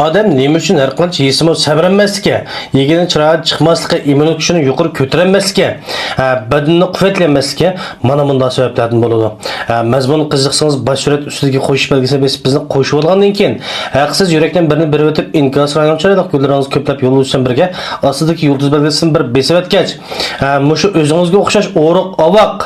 Odam nima uchun har qancha yesimi sabranmasligi, yegining chiroyi chiqmasligi, immunitet kuchini yuqori ko'taranmasligi, badanni quvvatlanmasligi mana bunday sabablardan bo'ladi. Mazmun qiziqsangiz bashurat ustiga qo'shish belgisini besib bizni qo'shib olgandan keyin, haqsiz yurakdan birini berib o'tib inkos rayonchilik yo'llaringiz ko'plab yo'l uchun birga ostidagi yulduz belgisini bir besib o'tgach, mushu o'zingizga o'xshash o'riq ovoq,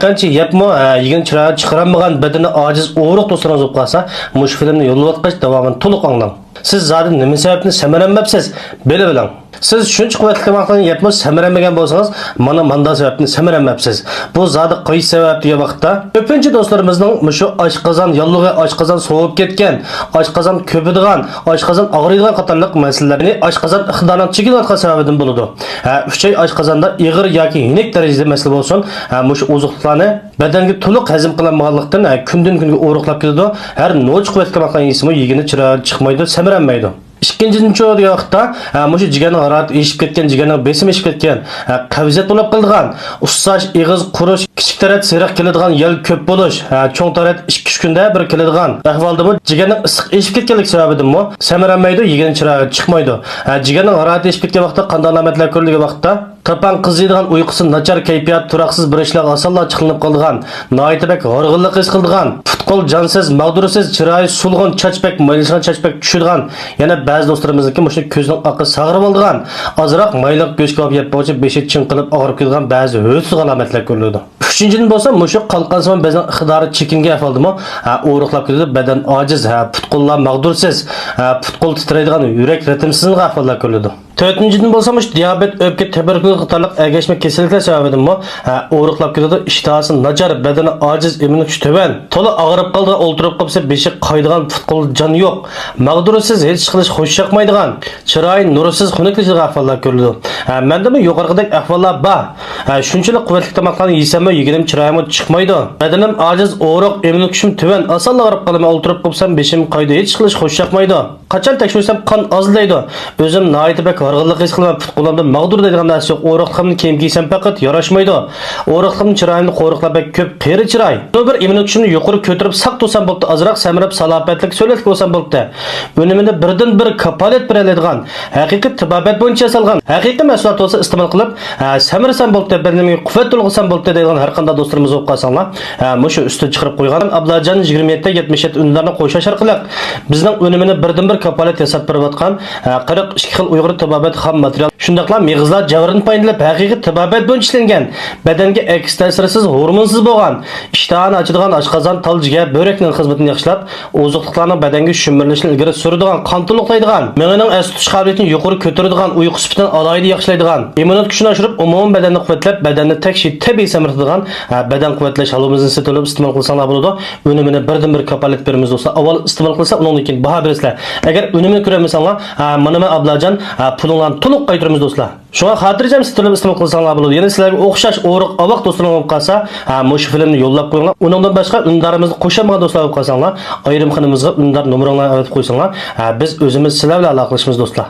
qancha yepmi, yegining chiroyi chiqaranmagan badani ojiz o'riq do'stlaringiz bo'lib qolsa, mushu filmni yo'llayotgach davomini to'liq anglang. Siz zaten nima sababni samaranmabsiz, bilang. Siz shuncha quvvatli vaqtlarni yapmay samaranmagan bo'lsangiz, mana manda sababni samaranmabsiz. Bu zodi qaysi sabab degan vaqtda ko'pincha do'stlarimizning shu oshqozon yollig'i, oshqozon sovib ketgan, oshqozon ko'padigan, oshqozon og'riydigan qatorliq masalalarni oshqozon iqtidoridan chekinayotgan sababidan bo'ladi. 3 oy oshqozonda ig'ir yoki yenik darajada masala bo'lsin, shu oziqlarni badanga to'liq hazm qilinmaganlikdan kundan kunga o'riqlab ketadi. Har noch quvvatli vaqtlarni yesimi yegini chiroyi chiqmaydi, samaranmaydi. İkinci vaqtda mushu jigarning harorati eshib ketgan, jigarning besimi eshib ketgan, qavziyat bo'lib qilgan, ussash, ig'iz qurish, kichik tarat siriq keladigan, yel ko'p bo'lish, cho'ng tarat 2-3 kunda bir keladigan ahvolda bu jigarning issiq eshib ketganlik sababidanmi samaranmaydi, yegining chiroyi chiqmaydi. Jigarning harorati eshib ketgan vaqtda qanday alomatlar ko'rilgan vaqtda tapan qiziydigan, uyqusi nachar, kayfiyat, turaqsiz bir ishlar osonla chiqilib qolgan, noyatibak horg'inlik his qilgan, futqol jonsiz, mag'dursiz, chiroyi sulg'un, chachbak, maylishgan chachbak tushirgan, yana ba'zi do'stlarimizniki mushuni ko'zning oqi sag'rib olgan, ozroq mayliq go'sht kab yeb bo'yicha beshi chinqilib og'rib ketgan ba'zi o'tsiz alomatlar ko'riladi. Uchinchidan bo'lsa, mushu qalqansimon bezning iqtidori chekingan ahvoldami, o'riqlab ketadi, badan ojiz, futqollar mag'dursiz, futqol titraydigan, yurak ritmsizlik ahvollar ko'riladi. To'rtinchidan bo'lsa, mush diabet, o'pka, tuberkuloz qatorliq agashma kasalliklar sababidanmi o'riqlab ketadi, ishtohasi nachar, badani ojiz, immunitet kuchi tuban, to'la og'rib qoldi, o'ltirib qolsa beshi qaydigan, futqol jon yo'q, mag'dursiz, hech qilish xush yoqmaydigan, chiroyi nursiz, xunuklik ahvollar ko'riladi. Mendami yuqoridagi ahvollar bor. Shunchalik quvvatli tomoqlarni yesam, yeginim chiroyim chiqmaydi. Badanim ojiz, o'riq, immunitet kuchim tuban, osonla og'rib qolaman, o'ltirib qolsam beshim qaydi, hech qilish xush yoqmaydi. Qachon tekshirsam qon ozlaydi. O'zim noyatibak horg'inlik his qilaman, futqolimda mag'dur degan narsa yo'q. O'riqlimni kiyim kiysam faqat yarashmaydi. O'riqlimni chiroyimni qo'riqlab ko'p qeri chiroy. Bir immunitet kuchini yuqori ko'tarib saq tursam bo'ldi, azroq samirab salobatlik so'lalik bo'lsam bo'ldi. Unimini birdan bir kapolat beradigan, haqiqiy tibobat bo'yicha yasalgan, haqiqiy mahsulot bo'lsa iste'mol qilib, samirsam bo'ldi, badaniga quvvat to'lg'isam bo'ldi degan har qanday do'stlarimiz bo'lib qolsanglar, mushu ustiga chiqarib qo'ygan Ablajon 27-77 unlarni qo'shish orqali bizning unimini birdan bir kapolat yasab berayotgan 42 xil Uyg'ur tibobat xam material, shundaqla mig'izlar javrin foydalanib haqiqiy tibobat bo'yicha ishlangan, badanga aks ta'sirsiz, hormonsiz bo'lgan, ishtahani ochadigan oshqozon, taljiga, börekning xizmatini yaxshilab, oziqlarning badanga shumirilishini ilgari suradigan, qon to'liqlaydigan, miyaning as tutish qobiliyatini yuqori ko'taradigan, uyqu sifatini alohida yaxshilaydigan, immunitet kuchini oshirib, umuman badanni quvvatlab, badanni takshi tabiiy samirtadigan, badan quvvatlash halomizini sitilib iste'mol qilsanglar bo'ladi. Unimini birdan bir kapolat beramiz do'stlar. Avval iste'mol qilsa, undan keyin baho berasizlar. Agar unimini ko'rmasanglar, mana men Ablajon pulinglarni to'liq qaytaramiz do'stlar. Shunga xotirjam sitilib iste'mol qilsanglar bo'ladi. Yana sizlarga o'xshash o'riq ovoq do'stlar bo'lib qolsa, mushu filmni yo'llab qo'yinglar. Undan boshqa undarimizni qo'shamagan do'stlar bo'lib qolsanglar, ayrimxonamizga undar nomeringlarni olib qo'ysanglar, biz o'zimiz sizlar bilan aloqalashamiz do'stlar.